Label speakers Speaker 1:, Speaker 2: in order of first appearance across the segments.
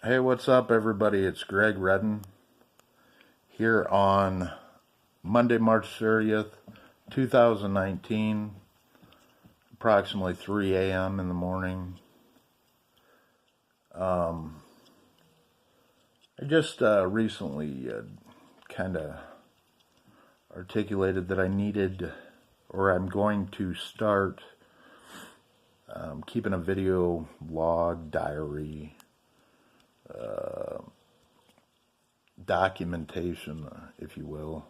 Speaker 1: Hey, what's up, everybody? It's Greg Redden here on Monday, March 30th, 2019, approximately 3 a.m. in the morning. I just recently kind of articulated that I needed, or I'm going to start keeping a video log, diary, documentation, if you will.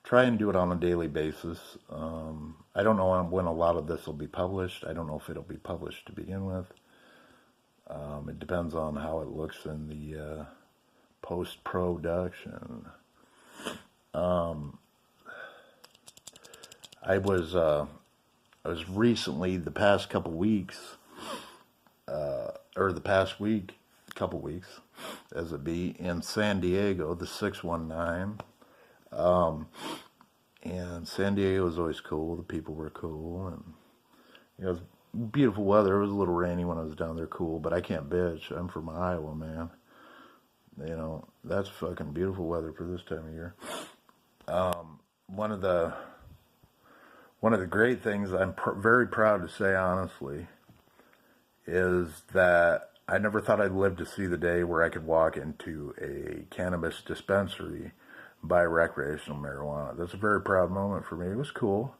Speaker 1: Try and do it on a daily basis. I don't know when a lot of this will be published. I don't know if it'll be published to begin with. It depends on how it looks in the post-production. I was recently, the past couple weeks, or the past week, couple weeks, as it be, in San Diego, the 619. And San Diego was always cool. The people were cool, and it was beautiful weather. It was a little rainy when I was down there, cool, but I can't bitch. I'm from Iowa, man. You know, that's fucking beautiful weather for this time of year. One of the great things I'm very proud to say, honestly, is that I never thought I'd live to see the day where I could walk into a cannabis dispensary, buy recreational marijuana. That's a very proud moment for me. It was cool.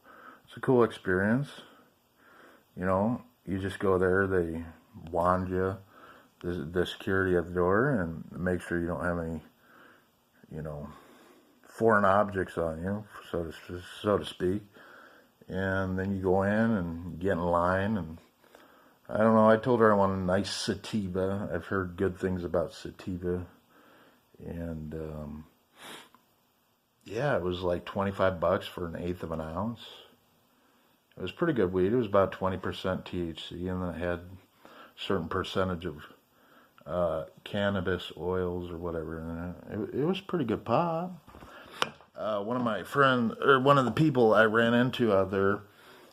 Speaker 1: It's a cool experience. You know, you just go there, they wand you, the security at the door, and make sure you don't have any, you know, foreign objects on you, so to speak. And then you go in and get in line, and I don't know, I told her I want a nice sativa. I've heard good things about sativa. And yeah, it was like $25 for an eighth of an ounce. It was pretty good weed. It was about 20% THC, and then it had a certain percentage of cannabis oils or whatever in it. It was pretty good pot. One of my friends, or one of the people I ran into out there,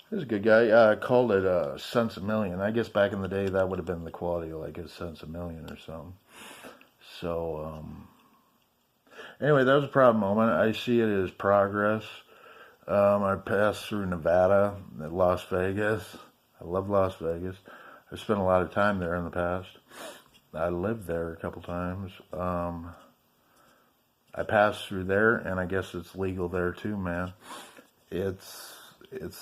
Speaker 1: he was a good guy, called it cents a million. I guess back in the day that would have been the quality of like a cents a million or something. So, anyway, that was a proud moment. I see it as progress. I passed through Nevada, Las Vegas. I love Las Vegas. I spent a lot of time there in the past. I lived there a couple times. I passed through there, and I guess it's legal there too, man. It's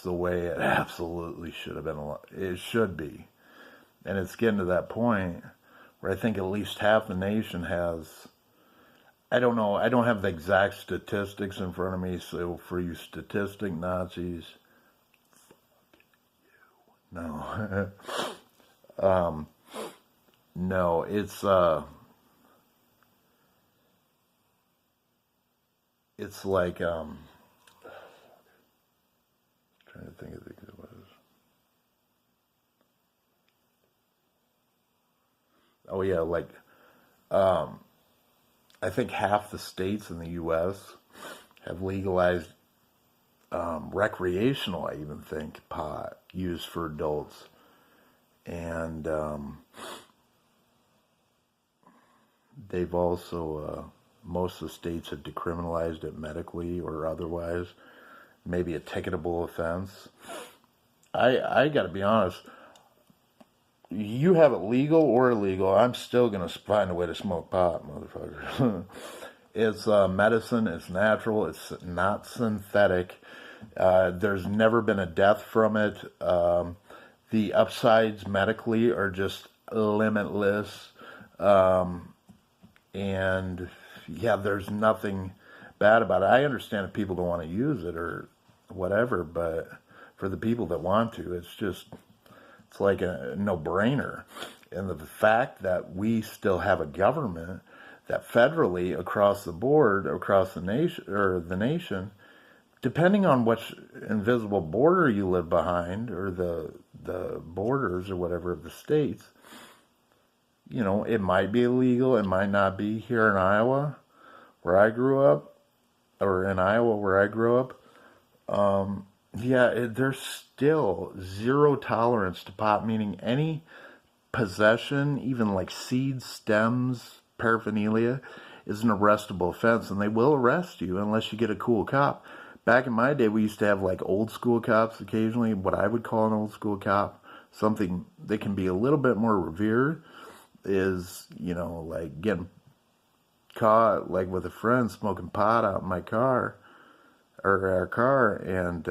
Speaker 1: the way it absolutely should have been. It should be. And it's getting to that point where I think at least half the nation has, I don't know, I don't have the exact statistics in front of me, so for you statistic Nazis, fuck you. No. No, it's like, trying to think of things it was. Oh yeah, like, I think half the states in the U.S. have legalized recreational, I even think, pot used for adults. And they've also, most of the states have decriminalized it medically or otherwise, maybe a ticketable offense. I got to be honest, you have it legal or illegal, I'm still going to find a way to smoke pot, motherfucker. It's medicine, it's natural, it's not synthetic. There's never been a death from it. The upsides medically are just limitless. And yeah, there's nothing bad about it. I understand if people don't want to use it or whatever, but for the people that want to, it's like a no-brainer. And the fact that we still have a government that federally across the board, across the nation, depending on which invisible border you live behind, or the borders or whatever of the states, you know, it might be illegal, it might not be. Here in Iowa, where I grew up, or in Iowa where I grew up, yeah, there's still zero tolerance to pot, meaning any possession, even like seeds, stems, paraphernalia, is an arrestable offense, and they will arrest you unless you get a cool cop. Back in my day, we used to have like old school cops occasionally, what I would call an old school cop, something that can be a little bit more revered, is, you know, like getting caught like with a friend smoking pot out in my car, or our car, and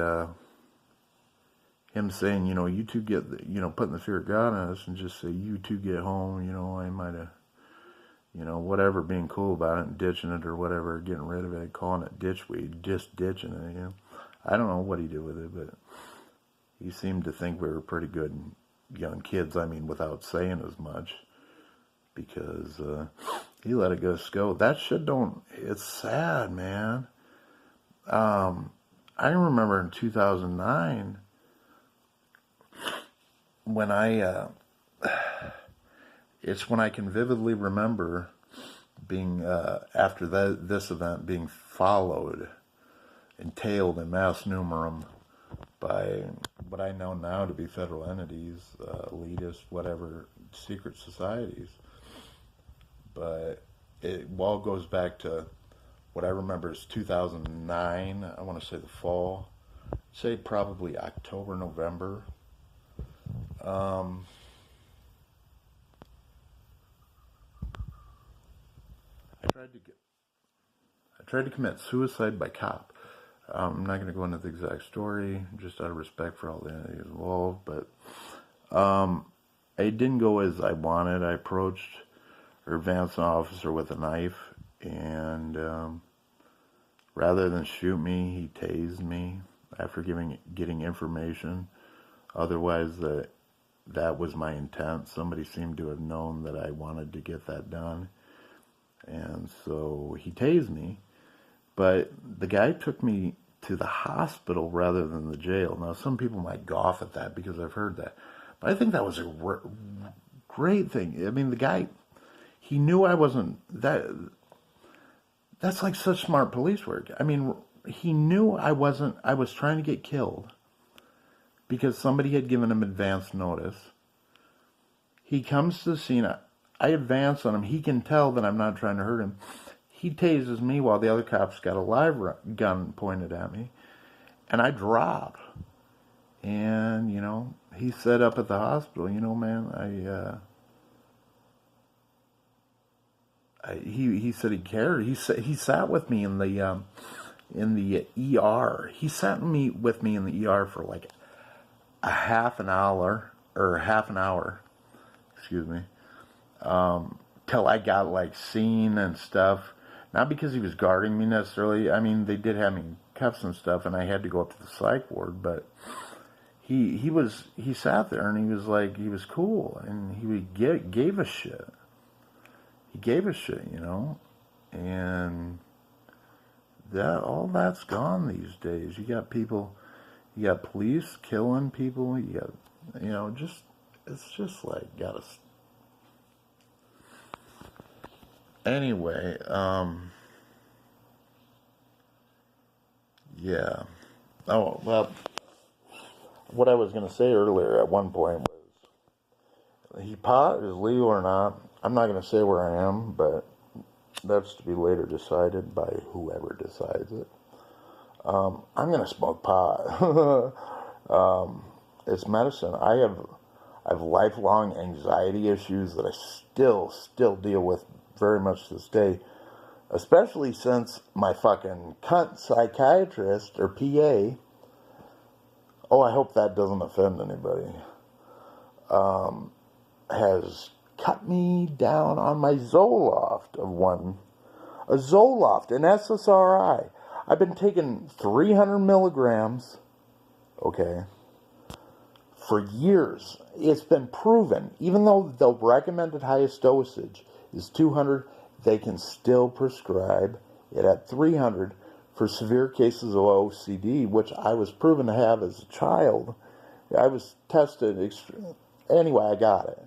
Speaker 1: him saying, you know, you two get, you know, putting the fear of God on us, and just say, you two get home, you know, I might have, you know, whatever, being cool about it and ditching it or whatever, getting rid of it, calling it ditchweed, just ditching it, you know. I don't know what he did with it, but he seemed to think we were pretty good young kids, I mean, without saying as much, because he let it go. That shit don't, it's sad, man. I remember in 2009, when it's when I can vividly remember being, after this event, being followed, entailed in mass numerum by what I know now to be federal entities, elitist, whatever, secret societies. But it all goes back to what I remember is 2009, I want to say the fall, say probably October, November. I tried to commit suicide by cop. I'm not going to go into the exact story, just out of respect for all the entities involved, but it didn't go as I wanted. I approached or advanced an officer with a knife, and rather than shoot me, he tased me after getting information. Otherwise, that was my intent. Somebody seemed to have known that I wanted to get that done, and so he tased me. But the guy took me to the hospital rather than the jail. Now, some people might scoff at that because I've heard that, but I think that was a great thing. I mean, the guy, he knew I wasn't that. That's like such smart police work. I mean, he knew I was trying to get killed because somebody had given him advance notice. He comes to the scene. I advance on him. He can tell that I'm not trying to hurt him. He tases me while the other cops got a live gun pointed at me. And I drop. And, you know, he said up at the hospital, you know, man, he said he cared. He sat with me in the ER. He sat with me in the ER for like half an hour, excuse me, till I got like seen and stuff. Not because he was guarding me necessarily. I mean, they did have me in cuffs and stuff, and I had to go up to the psych ward. But he sat there and he was like, he was cool, and he gave a shit. He gave a shit, you know, and all that's gone these days. You got police killing people. You got, you know, it's just like anyway, yeah. Oh, well, what I was going to say earlier at one point was, pot is legal or not. I'm not going to say where I am, but that's to be later decided by whoever decides it. I'm going to smoke pot. It's medicine. I have lifelong anxiety issues that I still deal with very much to this day, especially since my fucking cunt psychiatrist, or PA, oh, I hope that doesn't offend anybody, has cut me down on my Zoloft a Zoloft, an SSRI. I've been taking 300 milligrams, okay, for years. It's been proven, even though the recommended highest dosage is 200, they can still prescribe it at 300 for severe cases of OCD, which I was proven to have as a child. I was tested, anyway, I got it.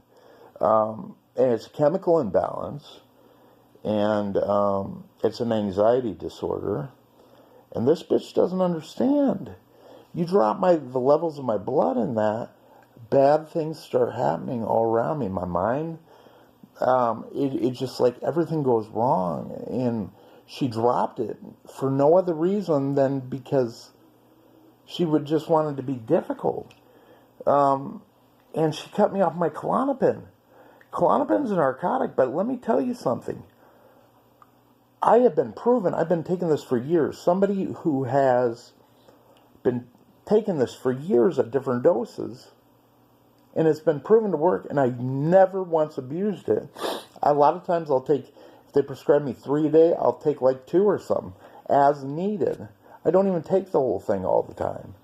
Speaker 1: And it's a chemical imbalance, and it's an anxiety disorder, and this bitch doesn't understand. You drop the levels of my blood in that, bad things start happening all around me. My mind, it's just like everything goes wrong. And she dropped it for no other reason than because she would just wanted to be difficult. And she cut me off my Klonopin. Klonopin's a narcotic, but let me tell you something. I have been proven, I've been taking this for years. Somebody who has been taking this for years at different doses, and it's been proven to work, and I never once abused it. A lot of times I'll take, if they prescribe me 3 a day, I'll take like 2 or something, as needed. I don't even take the whole thing all the time.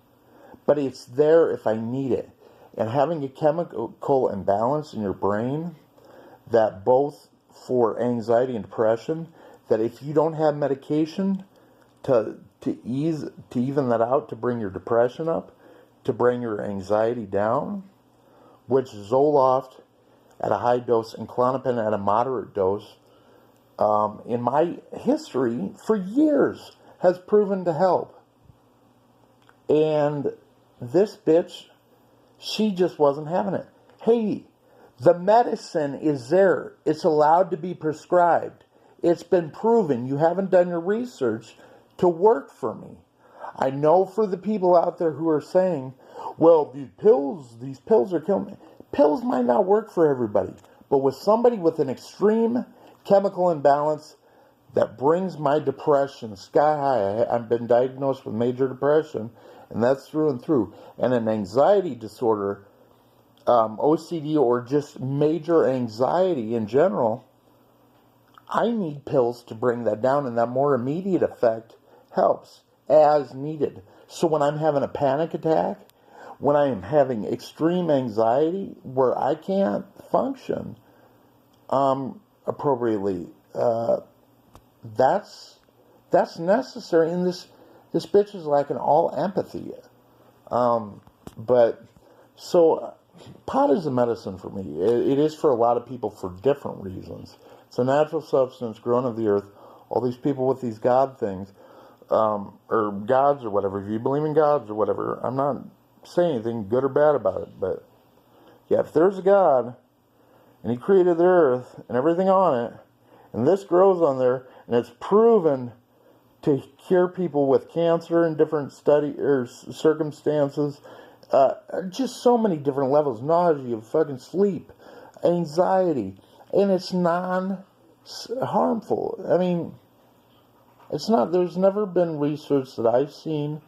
Speaker 1: But it's there if I need it. And having a chemical imbalance in your brain, that both for anxiety and depression, that if you don't have medication to even that out, to bring your depression up, to bring your anxiety down, which Zoloft at a high dose and Klonopin at a moderate dose, in my history for years has proven to help. And this bitch, she just wasn't having it. Hey, the medicine is there. It's allowed to be prescribed. It's been proven. You haven't done your research to work for me. I know for the people out there who are saying, well, these pills are killing me. Pills might not work for everybody, but with somebody with an extreme chemical imbalance that brings my depression sky high. I've been diagnosed with major depression, and that's through and through. And an anxiety disorder, OCD, or just major anxiety in general, I need pills to bring that down, and that more immediate effect helps as needed. So when I'm having a panic attack, when I am having extreme anxiety where I can't function appropriately, that's necessary. And this bitch is lacking all empathy. But so pot is a medicine for me. It is for a lot of people for different reasons. It's a natural substance grown of the earth. All these people with these God things, or gods or whatever, if you believe in gods or whatever, I'm not saying anything good or bad about it, but yeah, if there's a God, and He created the earth and everything on it, and this grows on there, and it's proven to cure people with cancer in different circumstances, just so many different levels, nausea, fucking sleep, anxiety, and it's non-harmful. I mean, it's not, there's never been research that I've seen,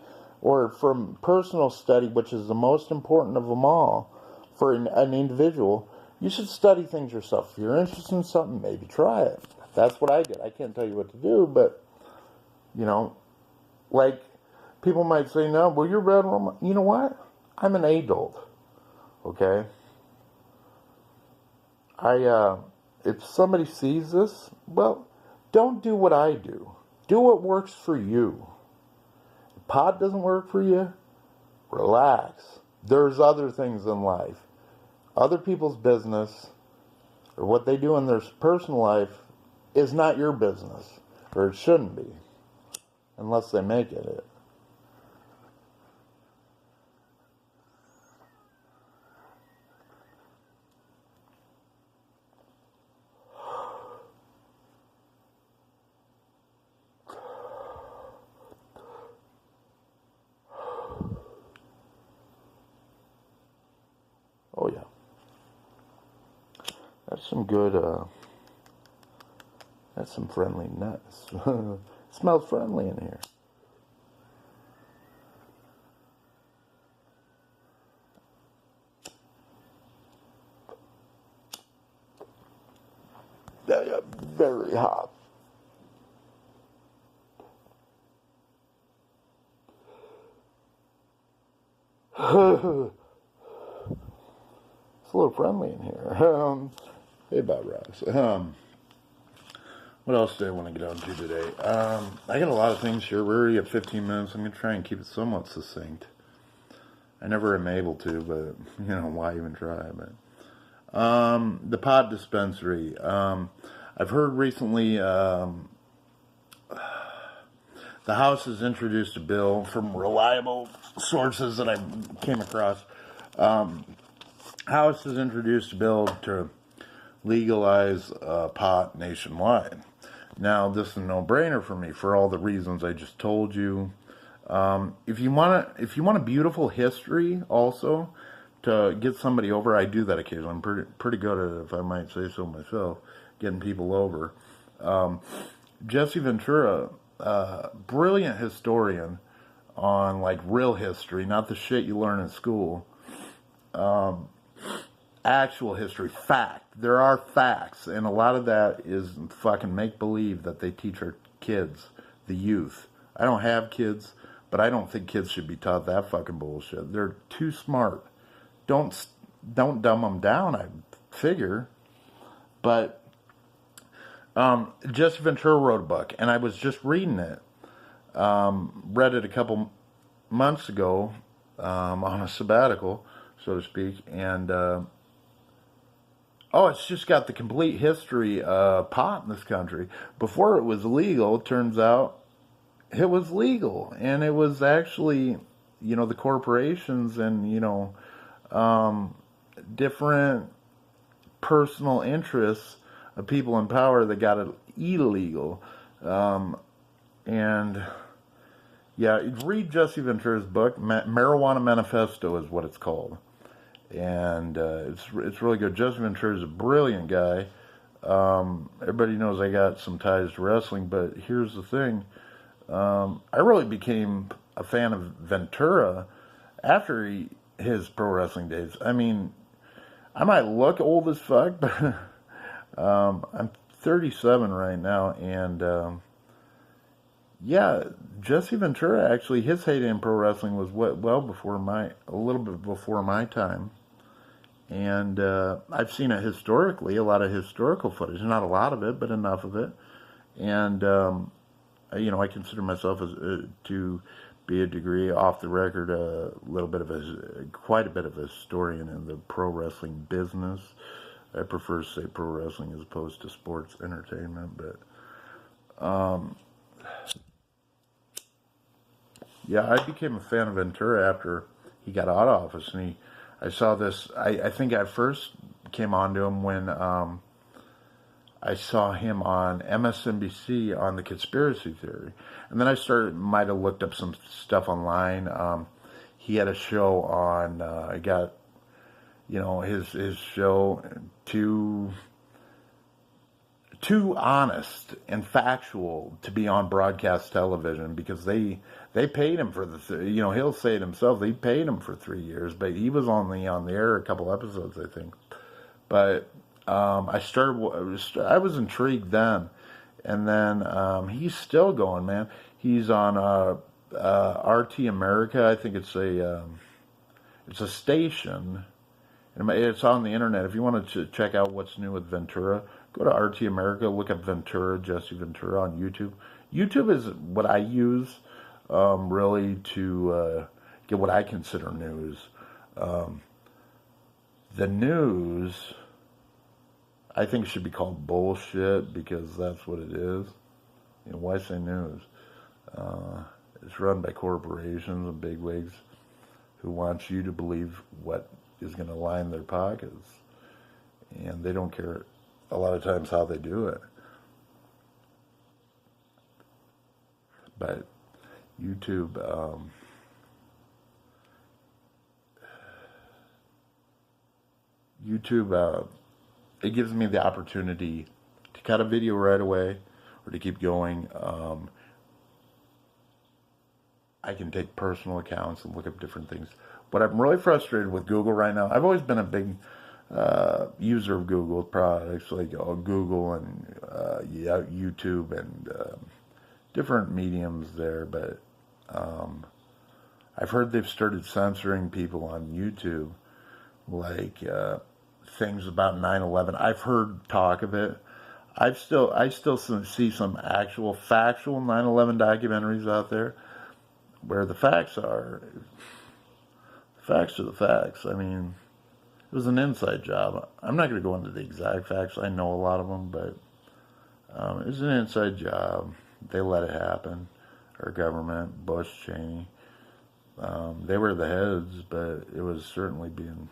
Speaker 1: or from personal study, which is the most important of them all, for an individual. You should study things yourself. If you're interested in something, maybe try it. That's what I did. I can't tell you what to do, but, you know, like, people might say, no, well, you're red. You know what? I'm an adult, okay? If somebody sees this, well, don't do what I do. Do what works for you. If pot doesn't work for you, relax. There's other things in life. Other people's business, or what they do in their personal life, is not your business, or it shouldn't be, unless they make it. Oh yeah. That's some good, that's some friendly nuts. Smells friendly in here. Yeah, very hot. It's a little friendly in here. Hey, Bob Ross. What else do I want to get on to today? I got a lot of things here. We're already at 15 minutes. I'm going to try and keep it somewhat succinct. I never am able to, but, you know, why even try? But the pot dispensary. I've heard recently the House has introduced a bill from reliable sources that I came across House has introduced a bill to legalize pot nationwide. Now, this is a no-brainer for me for all the reasons I just told you. If you want a beautiful history also to get somebody over, I do that occasionally. I'm pretty good at it, if I might say so myself, getting people over. Jesse Ventura, brilliant historian on like real history, not the shit you learn in school. Actual history, fact. There are facts, and a lot of that is fucking make-believe that they teach our kids, the youth. I don't have kids, but I don't think kids should be taught that fucking bullshit. They're too smart. Don't dumb them down, I figure. But Jesse Ventura wrote a book, and I was just reading it. Read it a couple months ago on a sabbatical, so to speak, and it's just got the complete history of pot in this country. Before it was legal, it turns out it was legal. And it was actually, the corporations and, different personal interests of people in power that got it illegal. Read Jesse Ventura's book. Marijuana Manifesto is what it's called. And it's really good. Jesse Ventura is a brilliant guy. Everybody knows I got some ties to wrestling, but here's the thing. I really became a fan of Ventura after his pro wrestling days. I mean, I might look old as fuck, but I'm 37 right now, and Jesse Ventura, actually, his heyday in pro wrestling was a little bit before my time. And I've seen it historically, a lot of historical footage. Not a lot of it, but enough of it. And, I consider myself to be a degree, off the record, quite a bit of a historian in the pro wrestling business. I prefer to say pro wrestling as opposed to sports entertainment, but I became a fan of Ventura after he got out of office, and I saw this. I think I first came onto him when I saw him on MSNBC on the conspiracy theory, and then I might have looked up some stuff online. He had a show on. I got, his show too honest and factual to be on broadcast television, because they paid him for he'll say it himself, they paid him for 3 years, but he was only on the air a couple episodes, I think. But I was intrigued then, and then he's still going, man. He's on RT America. I think it's a station, and it's on the internet. If you wanted to check out what's new with Ventura, go to RT America, look up Ventura, Jesse Ventura on YouTube. YouTube is what I use really to get what I consider news. The news, I think, should be called bullshit, because that's what it is. Why say news? It's run by corporations and bigwigs who want you to believe what is going to line their pockets, and they don't care a lot of times how they do it. But YouTube, it gives me the opportunity to cut a video right away or to keep going. I can take personal accounts and look up different things. But I'm really frustrated with Google right now. I've always been a big user of Google products, like Google and YouTube and different mediums there. But I've heard they've started censoring people on YouTube, like things about 9/11. I've heard talk of it. I still see some actual factual 9/11 documentaries out there where the facts are the facts. I mean, it was an inside job. I'm not going to go into the exact facts. I know a lot of them, but it was an inside job. They let it happen. Our government, Bush, Cheney, they were the heads, but it was certainly being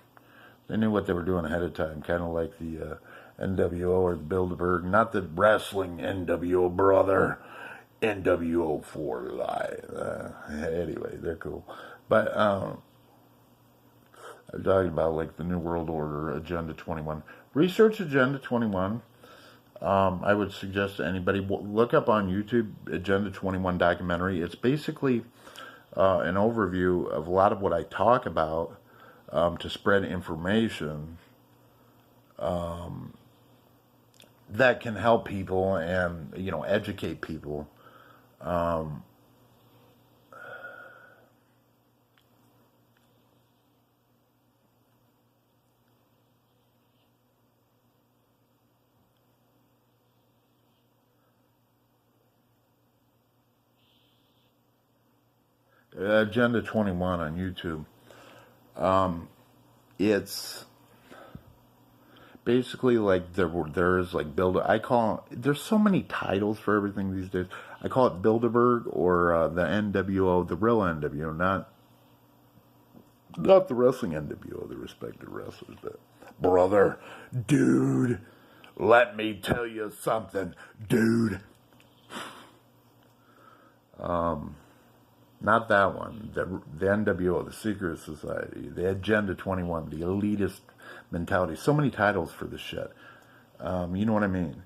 Speaker 1: They knew what they were doing ahead of time, kind of like the N.W.O or the Bilderberg. Not the wrestling N.W.O, brother. N.W.O for life. Anyway, they're cool. But I'm talking about like the New World Order, Agenda 21. Research Agenda 21. I would suggest to anybody, look up on YouTube Agenda 21 documentary. It's basically an overview of a lot of what I talk about to spread information that can help people and, you know, educate people. Agenda 21 on YouTube. It's basically like there's like there's so many titles for everything these days. I call it Bilderberg or the N.W.O, the real N.W.O, not the wrestling N.W.O, the respected wrestlers, but brother, dude, let me tell you something, dude. Not that one, the N.W.O, the Secret Society, the Agenda 21, the elitist mentality. So many titles for this shit. You know what I mean?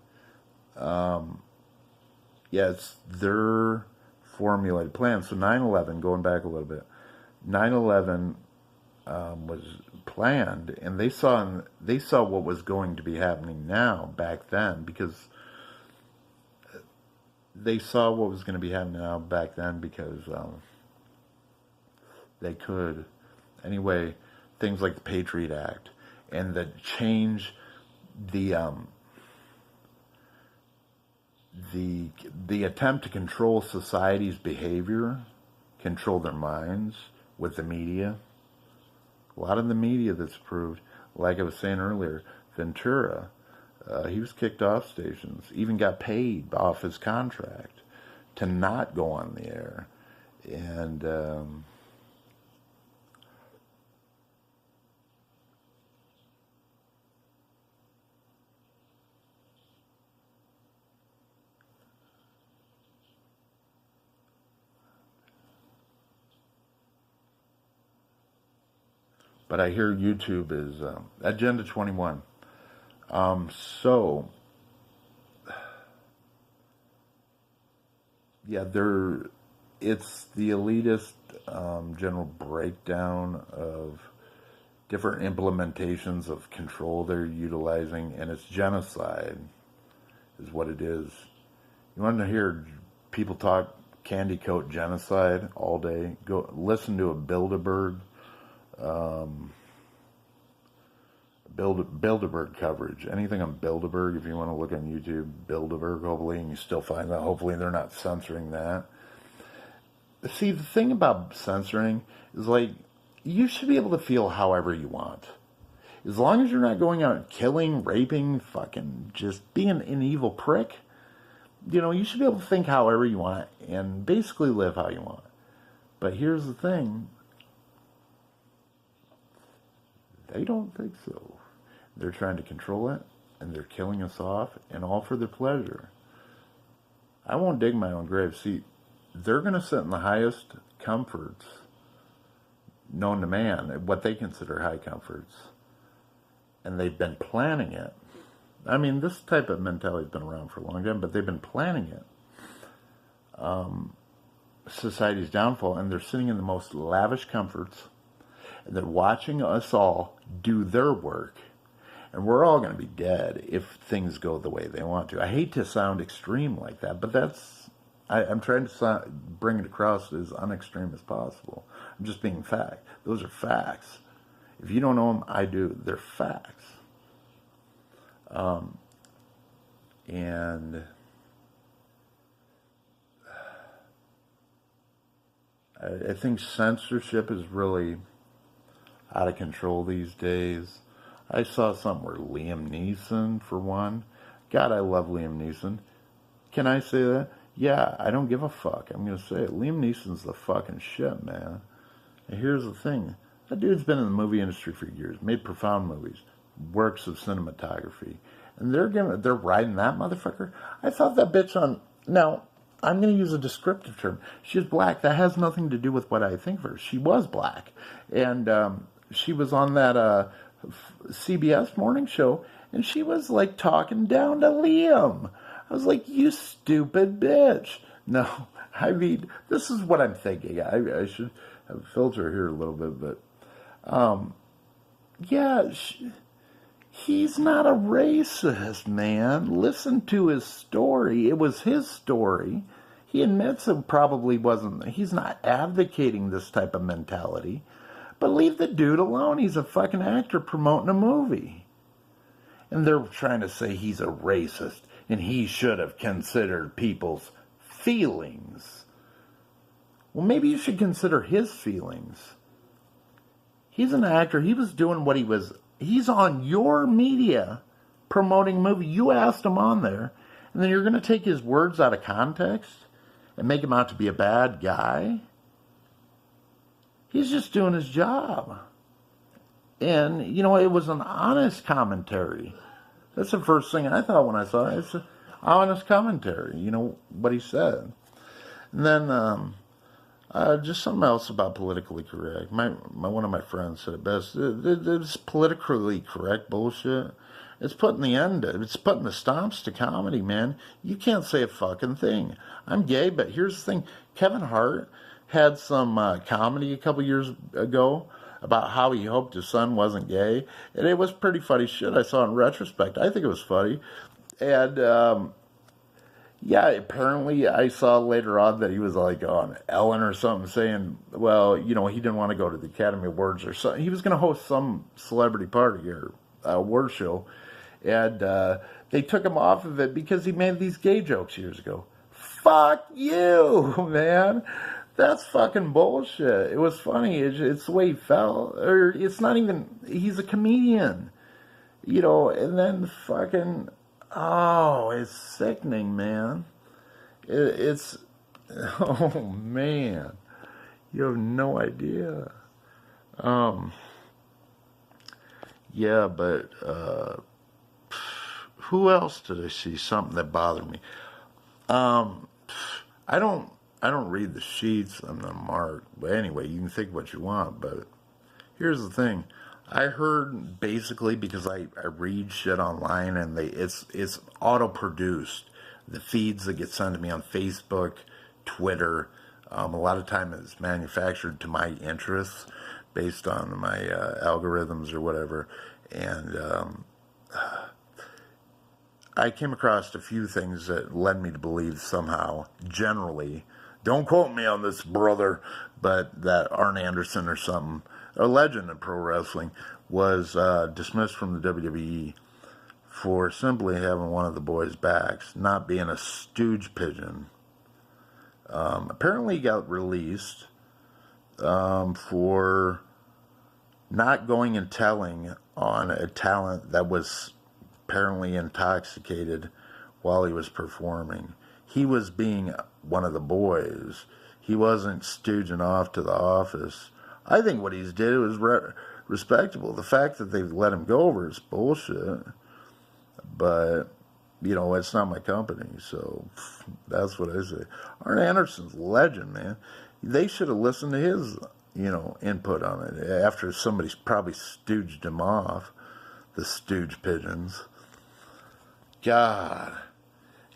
Speaker 1: Yeah, it's their formulated plan. So 9/11, going back a little bit, 9/11 was planned, and they saw what was going to be happening now back then, because they saw what was going to be happening now back then because they could. Anyway, things like the Patriot Act and the change, the attempt to control society's behavior, control their minds with the media. A lot of the media that's approved, like I was saying earlier, Ventura, he was kicked off stations, even got paid off his contract to not go on the air. And but I hear YouTube is Agenda 21. So, yeah, it's the elitist general breakdown of different implementations of control they're utilizing, and it's genocide is what it is. You want to hear people talk candy coat genocide all day? Go listen to a Bilderberg Bilderberg coverage. Anything on Bilderberg, if you want to look on YouTube, Bilderberg, hopefully, and you still find that. Hopefully they're not censoring that. See, the thing about censoring is, like, you should be able to feel however you want. As long as you're not going out killing, raping, fucking just being an evil prick, you know, you should be able to think however you want and basically live how you want. But here's the thing. They don't think so. They're trying to control it, and they're killing us off, and all for their pleasure. I won't dig my own grave. See, they're going to sit in the highest comforts known to man, what they consider high comforts, and they've been planning it. I mean, this type of mentality has been around for a long time, but they've been planning it. Society's downfall, and they're sitting in the most lavish comforts, and they're watching us all do their work, and we're all going to be dead if things go the way they want to. I hate to sound extreme like that, but I'm trying to bring it across as unextreme as possible. I'm just being fact. Those are facts. If you don't know them, I do. They're facts. And I think censorship is really out of control these days. I saw something where Liam Neeson, for one. God, I love Liam Neeson. Can I say that? Yeah, I don't give a fuck. I'm going to say it. Liam Neeson's the fucking shit, man. And here's the thing. That dude's been in the movie industry for years, made profound movies, works of cinematography, and they're riding that motherfucker. I thought that bitch on. Now, I'm going to use a descriptive term. She's black. That has nothing to do with what I think of her. She was black, and she was on that CBS morning show, and she was like talking down to Liam. I was like, you stupid bitch. No, I mean, this is what I'm thinking. I should have a filter here a little bit, but yeah, he's not a racist, man. Listen to his story. It was his story. He admits it probably wasn't. He's not advocating this type of mentality. But leave the dude alone. He's a fucking actor promoting a movie. And they're trying to say he's a racist and he should have considered people's feelings. Well, maybe you should consider his feelings. He's an actor. He was doing what he was. He's on your media promoting a movie. You asked him on there. And then you're going to take his words out of context and make him out to be a bad guy? He's just doing his job. And, you know, it was an honest commentary. That's the first thing I thought when I saw it. It's an honest commentary, you know, what he said. And then just something else about politically correct. One of my friends said it best. It's politically correct bullshit. It's putting the stomps to comedy, man. You can't say a fucking thing. I'm gay, but here's the thing. Kevin Hart had some comedy a couple years ago about how he hoped his son wasn't gay. And it was pretty funny shit. I saw in retrospect. I think it was funny. And, yeah, apparently I saw later on that he was like on Ellen or something saying, well, you know, he didn't want to go to the Academy Awards or something. He was going to host some celebrity party or award show. And they took him off of it because he made these gay jokes years ago. Fuck you, man. That's fucking bullshit. It was funny. It's the way he felt. Or it's not even, he's a comedian. You know, and then fucking, oh, it's sickening, man. It's, oh, man. You have no idea. Yeah, but, who else did I see? Something that bothered me. I don't read the sheets. I'm not marked. But anyway, you can think what you want. But here's the thing. I heard basically because I read shit online and it's auto-produced. The feeds that get sent to me on Facebook, Twitter, a lot of time it's manufactured to my interests based on my algorithms or whatever. And I came across a few things that led me to believe somehow, generally, don't quote me on this, brother, but that ARN Anderson or something, a legend in pro wrestling, was dismissed from the WWE for simply having one of the boys' backs, not being a stooge pigeon. Apparently he got released for not going and telling on a talent that was apparently intoxicated while he was performing. He was being one of the boys. He wasn't stooging off to the office. I think what he's did was respectable. The fact that they let him go over is bullshit. But, you know, it's not my company, so that's what I say. ARN Anderson's a legend, man. They should have listened to his, you know, input on it after somebody's probably stooged him off, the stooge pigeons. God,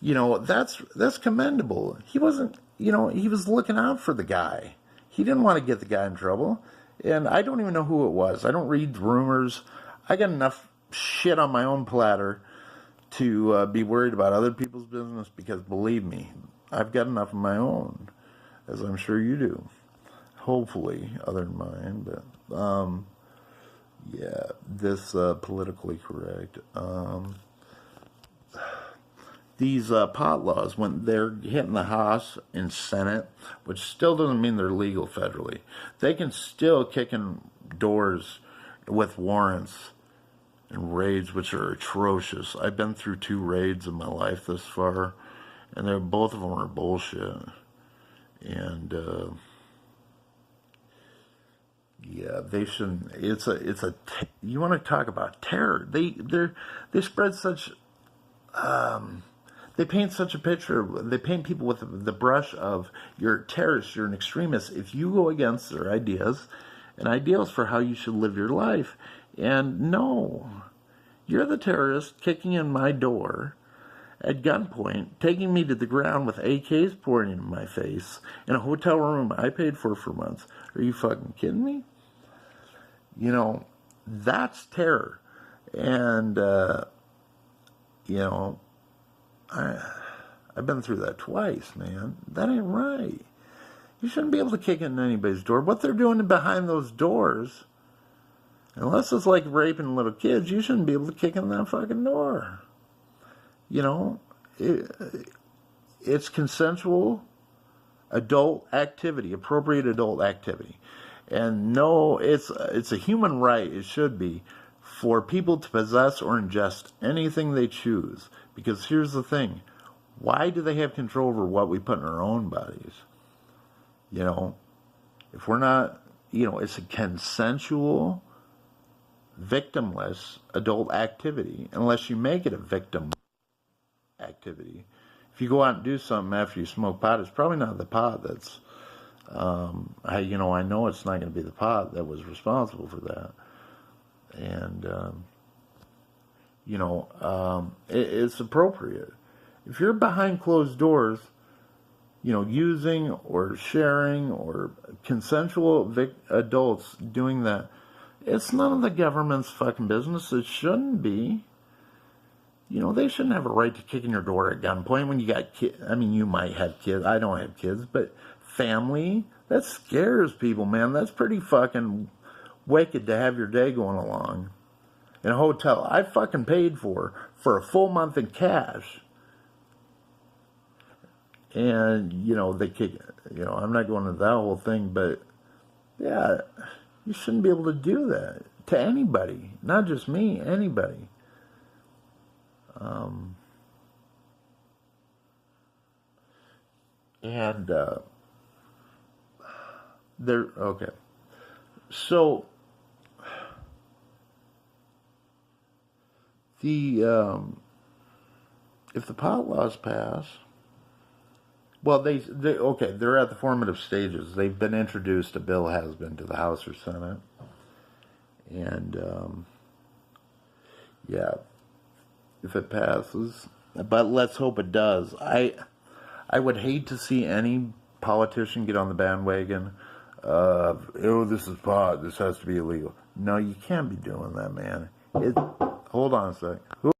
Speaker 1: you know, that's commendable. He wasn't, you know, he was looking out for the guy. He didn't want to get the guy in trouble. And I don't even know who it was. I don't read rumors. I got enough shit on my own platter to be worried about other people's business because, believe me, I've got enough of my own, as I'm sure you do. Hopefully, other than mine. But, yeah, this politically correct. These pot laws, when they're hitting the House and Senate, which still doesn't mean they're legal federally, they can still kick in doors with warrants and raids, which are atrocious. I've been through 2 raids in my life thus far, and both of them are bullshit. And Yeah, they shouldn't. You want to talk about terror? They spread such. They paint such a picture. They paint people with the brush of you're a terrorist, you're an extremist if you go against their ideas and ideals for how you should live your life. And no, you're the terrorist kicking in my door at gunpoint, taking me to the ground with AKs pouring in my face in a hotel room I paid for months. Are you fucking kidding me? You know, that's terror. And, you know, I've been through that twice, man. That ain't right. You shouldn't be able to kick in anybody's door. What they're doing behind those doors, unless it's like raping little kids, you shouldn't be able to kick in that fucking door. You know, it's consensual adult activity, appropriate adult activity. And no, it's a human right, it should be, for people to possess or ingest anything they choose. Because here's the thing, why do they have control over what we put in our own bodies? You know, if we're not, you know, it's a consensual, victimless adult activity, unless you make it a victim activity. If you go out and do something after you smoke pot, it's probably not the pot that's, I know it's not going to be the pot that was responsible for that. And, it's appropriate. If you're behind closed doors, you know, using or sharing or consensual adults doing that, it's none of the government's fucking business. It shouldn't be. You know, they shouldn't have a right to kick in your door at gunpoint when you got kids. I mean, you might have kids. I don't have kids, but family, that scares people, man. That's pretty fucking wicked to have your day going along in a hotel I fucking paid for a full month in cash. And, you know, they kick, you know, I'm not going into that whole thing, but yeah, you shouldn't be able to do that to anybody, not just me, anybody. Okay. So, if the pot laws pass, well, they're at the formative stages. They've been introduced, a bill has been, to the House or Senate. And, yeah, if it passes, but let's hope it does. I would hate to see any politician get on the bandwagon of, oh, this is pot, this has to be illegal. No, you can't be doing that, man. Hold on a sec.